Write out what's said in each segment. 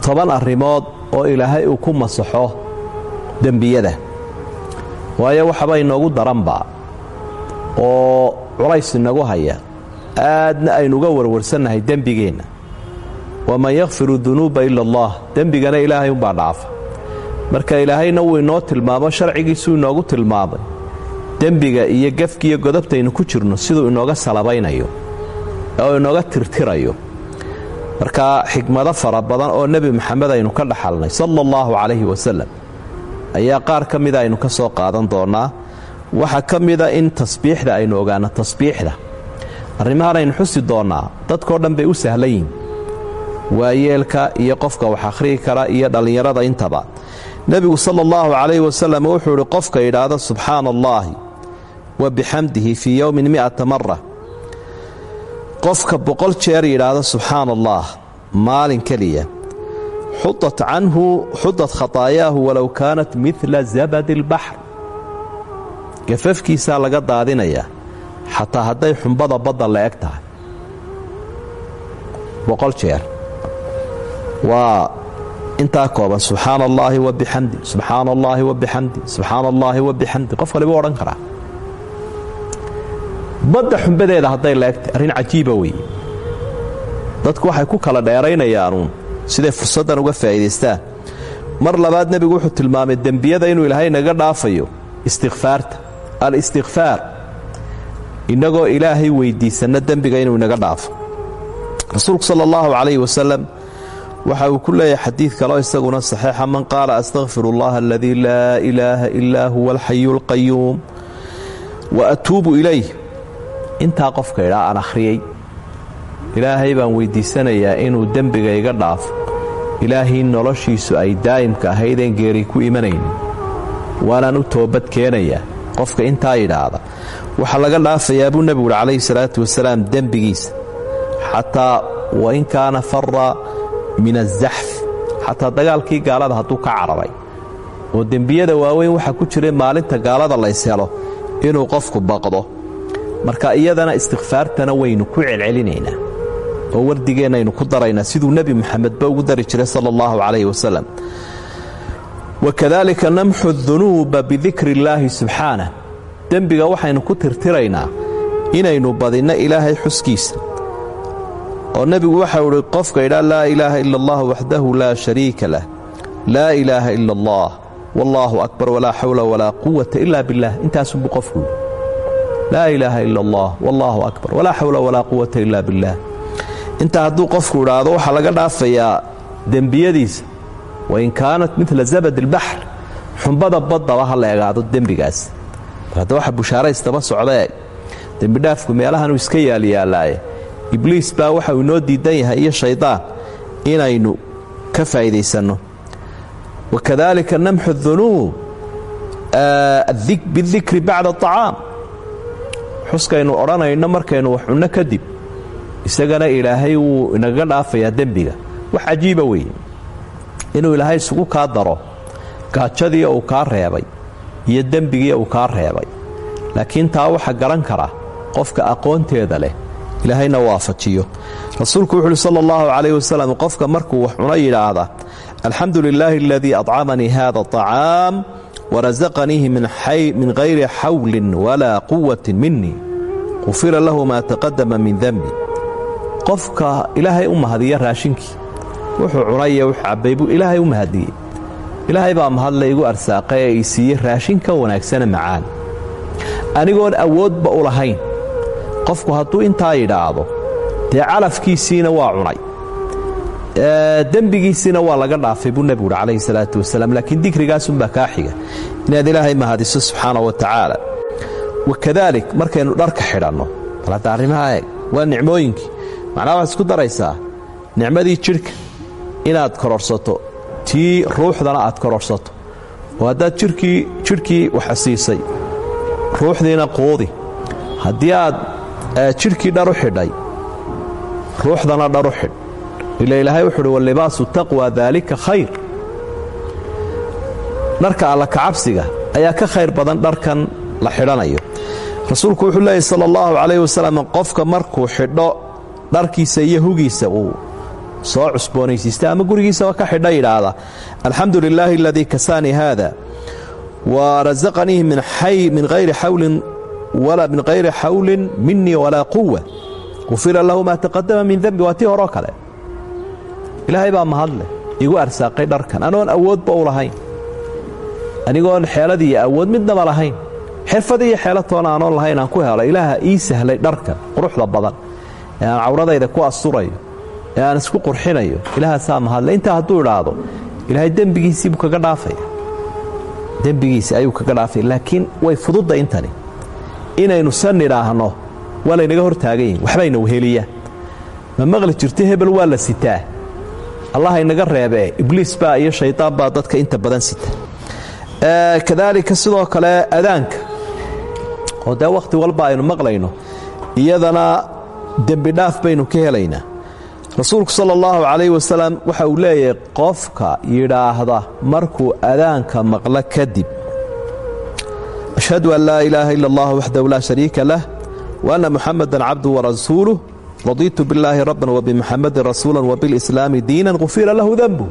toban arrimood oo ilaahay uu ku masaxo dembiyada waayo waxba inoogu daranba oo culays inagu haya aadna aynuga warwarsannahay dembigeenna waman yakfiru dunuuba ila allah dembigana ilaahay unbaa dhaafa marka ilaahayna wuu inoo tilmaamo sharcigiisuu inoogu tilmaamay dembiga iyo gafkiiyo godobtaynu ku jirno siduu inooga salabaynayo oo inooga tirtirayo marka xikmado fara badan oo nebi maxamed aynu ka dhaxalnay sala allahu calayhi wasalam ayaa qaar ka mida aynu ka soo qaadan doonnaa waxaa ka mida in tasbiixda aynu ogaano tasbiixda arrimahan aynu xusi doonnaa dadkoo dhan bay u sahlan yihin waayeelka iyo qofka wax akhriyi kara iyo dhallinyarada intaba nebigu sala allahu calayhi wasalam wuxuu idhi qofka yidhaahda subxaana allaahi wa bixamdihi fii yowmin 100 mara qofka 100 jeer yidhaahda subxaana allah maalin keliya xudat khataayaahu walow kaanat midla zabadi albaxr gafafkiisaa laga daadinayaa xataa hadday xumbada badda la eg tahay 100 jeer waa intaa kooban subxaana allaahi wa bixamdi subxaana allaahi wa bixamdi subxaana allaahi wa bixamdi qof kaliba odhan karaa badda xumbadeeda hadday la egtay arrin cajiiba weeye dadku waxay ku kala dheeraynayaanuun siday fursaddan uga faa'iidaystaan mar labaad nebigu wuxuu tilmaamay dembiyada inuu ilaahay naga dhaafayo istikfaarta al-istikfaar innagoo ilaahay weyddiisanna dembiga inuu inaga dhaafo rasuulku sala allahu calayhi wasalam waxa uu ku leeyahay xadiid kaloo isaguna saxiixa man qaala astakfiru allaha aladii laa ilaaha ilaa huwa alxayu alqayuum wa atuubu ilayh intaa qofka idhaa aan akhriyey ilaahay baan weyddiisanayaa inuu dembiga iga dhaafo ilaahii noloshiisu ay daa'imka ahaydeen geeri ku imanaynin waanaan u toobad keenayaa qofka intaa yidhaahda waxaa laga dhaafayaa buu nebigu uhi calayhi salaatu wasalaam dembigiisa xataa wain kaana fara min azaxf xataa dagaalkii gaalada hadduu ka cararay oo dembiyada waaweyn waxaa ku jiray maalinta gaalada layshelo inuu qofku baqdo marka iyadana istikfaartana waynu ku celcelinaynaa oo wardigeennaynu ku daraynaa siduu nebi moxamedba ugu dari jiray sala allahu calayhi wasalam wakadalika namxu dunuuba bidikri illaahi subxaanah dembiga waxaynu ku tirtiraynaa inaynu badinno ilaahay xuskiisa oo nebigu waxau idhi qofka idhaa laa ilaaha ila allah waxdahu laa shariika lah laa ilaaha ila allah wallaahu akbar walaa xawla walaa quwata ila biاllah intaasunbuu qofku laa ilaaha ila allah wallaahu akbar walaa xawla walaa quwata ila biاllah intaa hadduu qofku idhaahdo waxaa laga dhaafayaa dembiyadiisa wain kaanat midla zabad albaxr xumbada baddaba ha la egaado dembigaas mar hadda waxa bushaaraystaba socda eeg dembidhaafku meelahanuu iska yaalyaalaaye ibliis baa waxa uu inoo diidan yahay iyo shaydaan inaynu ka faa'iidaysanno wakadalika namxu dunuub bidikri bacda aطacaam xuskaynu odhanayno markaynu wax cunno kadib isagana ilaahay wuu inaga dhaafayaa dembiga wax cajiiba weeye inuu ilaahay isugu kaa daro gaajadii uu kaa reebay iyo dembigii uu kaa reebay laakiin taa waxa garan kara qofka aqoonteeda leh ilaahayna waafajiyo rasuulku wuxuu uhi sala allahu calayh wasalam qofka markuu wax cuno yidhaahda alxamdu lilaahi aladii acamanii hada aطacaam warasaqaniihi min hayri xawlin walaa quwatin minii qufira lahu maa taqadama min dembi qofka ilaahay u mahadiya raashinkii wuxuu cunaya wuxuu cabbay buu ilaahay u mahadiyey ilaahay baa mahadle igu arsaaqay ee ii siiyey raashin ka wanaagsana macaan anigoon awoodba u lahayn qofku hadduu intaa yidhaahdo dee calafkiisiina waa cunay dembigiisiina waa laga dhaafay buu nebigu uhi calayhi salaatu wasalaam laakiin dikrigaasunbaa kaa xiga inaad ilaahay mahadiso subxaana wa tacaala wakadaalik markaynu dharka xidhanno bal hadda arrimaha eeg waa nicmooyinkii macnaha waxaad isku daraysaa nicmadii jidhka inaad kororhsato tii ruuxdana aad kororhsato oo haddaad jidhkii waxa siisay ruuxdiina quudi haddii aad jidhkii dhar u xidhay ruuxdana dhar u xidh ila ilaahay wuxu uhi walibaasu taqwa daalika khayr dharka alla kacabsiga ayaa ka khayr badan dharkan la xidhanayo rasuulku wuxuu leeyahy sala allahu calayh wasalam qofka markuu xidho dharkiisa iyo hugiisa uu soo cusboonaysiista ama gurigiisaba ka xidha yidhaahda alxamdu lilaahi aladii kasaanii haada wa rasaqanii min hayri xawlin minii walaa quwa gufira lahu maa taqadama min dembi waa tii horoo kale ilaahay baa mahadleh igu arsaaqay dharkan anoon awoodba u lahayn anigoon xeelad iyo awood midnaba lahayn xirfad iyo xeelatoona aanoon lahayn aan ku helo ilaaha ii sahlay dharkan quruxda badan ee aan cawradayda ku asturayo ee aan isku qurxinayo ilaahaasaa mahadle intaa hadduu idhaahdo ilaahay dembigiisii buu kaga dhaafaya dembigiisi ayuu kaga dhaafaya laakiin way fududda intani inaynu san idhaahno waa laynaga hor taagan yihin waxbayna weheliyaa ma maqli jirta hebel waa la sitaa allah inaga reebee ibliis baa iyo shaydaan baa dadka inta badan sita kadaalika sidoo kale adaanka oo dee wakhti walba aynu maqlayno iyadana dembi dhaaf baynu ka helaynaa rasuulku sala allahu calayhi wasalam waxa uu leeyahay qofka yidhaahda markuu adaanka maqlo kadib ashhadu an laa ilaaha ila allah waxdahu laa shariika lah wa anna muxamadan cabduhu warasuuluh radiitu billaahi rabban wabimuxamadin rasuulan wabilslaami diinan gufira lahu denbu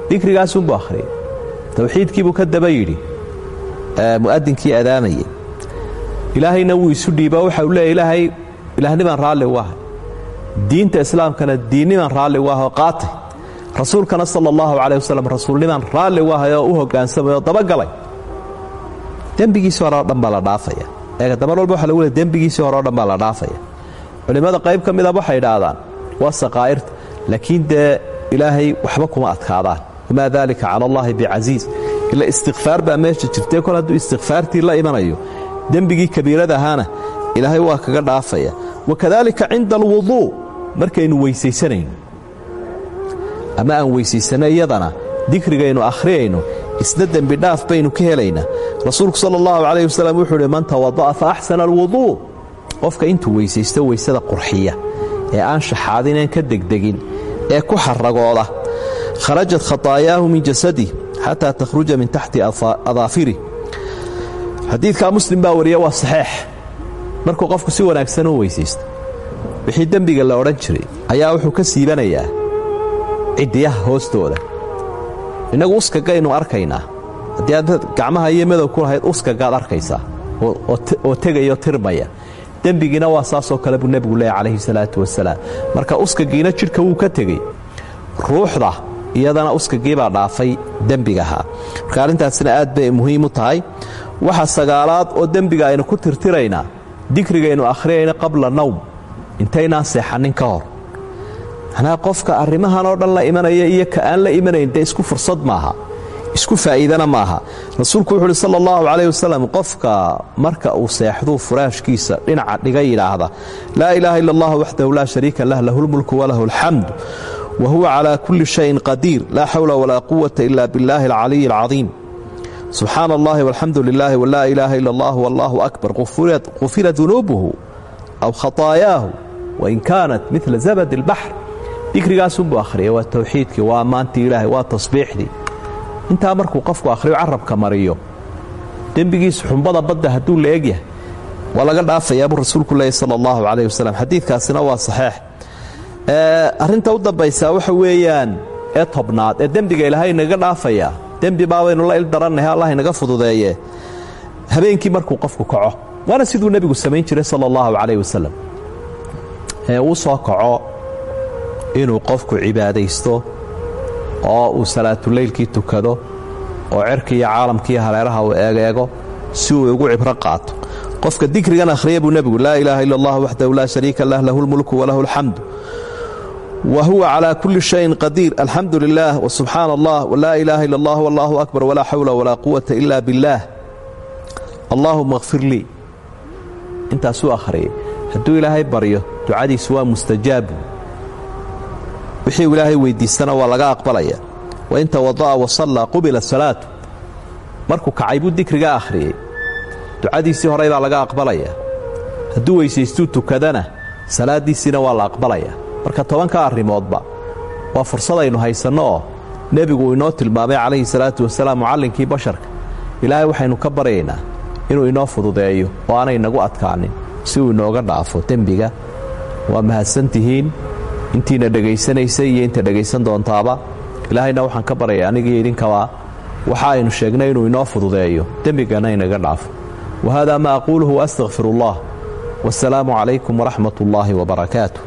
dikrigaasunbuu akhriyay tawxiidkiibuu ka daba yidhi mu'adinkii adaamayay ilaahayna wuu isu dhiibaa waxa uu leeyahy ilaahnimaan raalli u ahay diinta islaamkana diinnimaan raalli u ahay oo qaatay rasuulkana sala allahu calayh wasalam rasuulnimaan raalli u ahay oo u hoggaansamay oo dabagalay dembigiisii hore oo dhan baa la dhaafaya dabar walba waxa lagu leey dembigiisii hore oo dhan baa la dhaafaya culimmada qayb ka mida waxay idhaahdaan waa saqaa'irta laakiin dee ilaahay waxba kuma adkaadaan wamaa daalika cala allaahi bicasiis ila istikfaar baa meesha jirtee kol hadduu istikfaartii la imanayo dembigii kabiirada ahaana ilaahay waa kaga dhaafaya wakadaalika cinda alwuduu markaynu weysaysanayno ama aan weysaysanno iyadana dikrigaynu akhriyayno isna dembi dhaaf baynu ka helaynaa rasuulku sala allahu calayh wasalam wuxuu uhi man tawada'a fa axsana alwuduu qofka intuu weysaysto weysada qurxiya ee aan shaxaadineen ka degdegin ee ku xaragooda kharajat khataayaahu min jasadih xataa takhruja min taxti adaafirih xadiidkaa muslim baa wariya waa saxeex markuu qofku si wanaagsan u weysaysto wixii dembiga la odhan jiray ayaa wuxuu ka siibanayaa ciddiyaha hoostooda innagu uskagaynu arkaynaa haddii aad gacmaha iyo madow ku lahayd uskagaad arkaysaa oo tegayo tirmaya dembigiina waa saasoo kale buu nebigu leeyahy calayhi salaatu wasalaam marka uskagiina jidhka wuu ka tegey ruuxda iyadana uskagiibaa dhaafay dembigahaa marka arrintaasina aad bay muhiim u tahay waxa sagaalaad oo dembiga aynu ku tirtiraynaa dikrigaynu akhriyayna qabla nawm intaynaan seexannin ka hor manaa qofka arrimahan oo dhan la imanaya iyo ka aan la imanayn dee isku fursad maaha isku faa'iidana maaha rasuulku wuxuu uhi sala allahu calayh wasalam qofka marka uu seexduu furaashkiisa dhinaca dhiga yidhaahda laa ilaaha ila allah waxdahu laa shariika lah lahulmulku walahu alxamdu wa huwa calaa kulli shayin qadiir laa xawla walaa quwata ila billaahi alcaliyi alcadiim subxaana allahi walxamdu lilaahi walaa ilaaha ila allah wallaahu akbar qufira dunuubuhu aw khataayaahu wain kaanat midla zabad albaxr dikrigaasunbuu akhriyay waa tawxiidkii waa ammaantii ilaahay waa tasbiixdii intaa markuu qofku akhriyo carabka mariyo dembigiisu xumbada badda hadduu la egyahay waa laga dhaafayaa buu rasuulku leeyahy sala allahu calayh wasalam xadiidkaasina waa saxeex arrinta u dambaysaa waxa weeyaan ee tobnaad ee dembiga ilaahay inaga dhaafayaa dembi baabaynu la ildarannahay allah inaga fududeeye habeenkii markuu qofku kaco waana siduu nebigu samayn jiray sala allahu calayh wasalam ee uu soo kaco inuu qofku cibaadaysto oo uu salaatuleylkii tukado oo cerkii iyo caalamkiiyo hareeraha uu eegeego si uu ugu cibro qaato qofka dikrigan akhriya buu nebigu laa ilaaha ila allah waxdahu laa shariika lah lahu lmulku walahu alxamdu wa huwa calaa kulli shayin qadiir alxamdu lilah wasubxaana allah walaa ilaaha ila allah wallaahu akbar walaa xawla walaa quwata ila billaah allaahuma kfir lii intaasuu akhriyay hadduu ilaahay baryo ducadiisu waa mustajaabu wixii ilaahay weyddiistana waa laga aqbalaya wain tawada'a wasallaa qubila salaatu markuu kacay buu dikriga akhriyey ducadiisii horey baa laga aqbalaya hadduu weysaystuu tukadana salaaddiisiina waa la aqbalaya marka tobanka arrimoodba waa fursadaynu haysanno oo nebigu inoo tilmaamay calayhi salaatu wasalaam mucallinkii basharka ilaahay waxaynu ka baryaynaa inuu inoo fududeeyo oo aanay nagu adkaanin si uu inooga dhaafo dembiga waa mahadsantihiin intiina dhegaysanaysay iyo inta dhegaysan doontaaba ilaahayna waxaan ka baryay anigii idinkaba waxa aynu sheegnay inuu inoo fududeeyo dembigana inaga dhaafo وهذا ما أقوله وأستغفر الله والسلام عليكم ورحمة الله وبركاته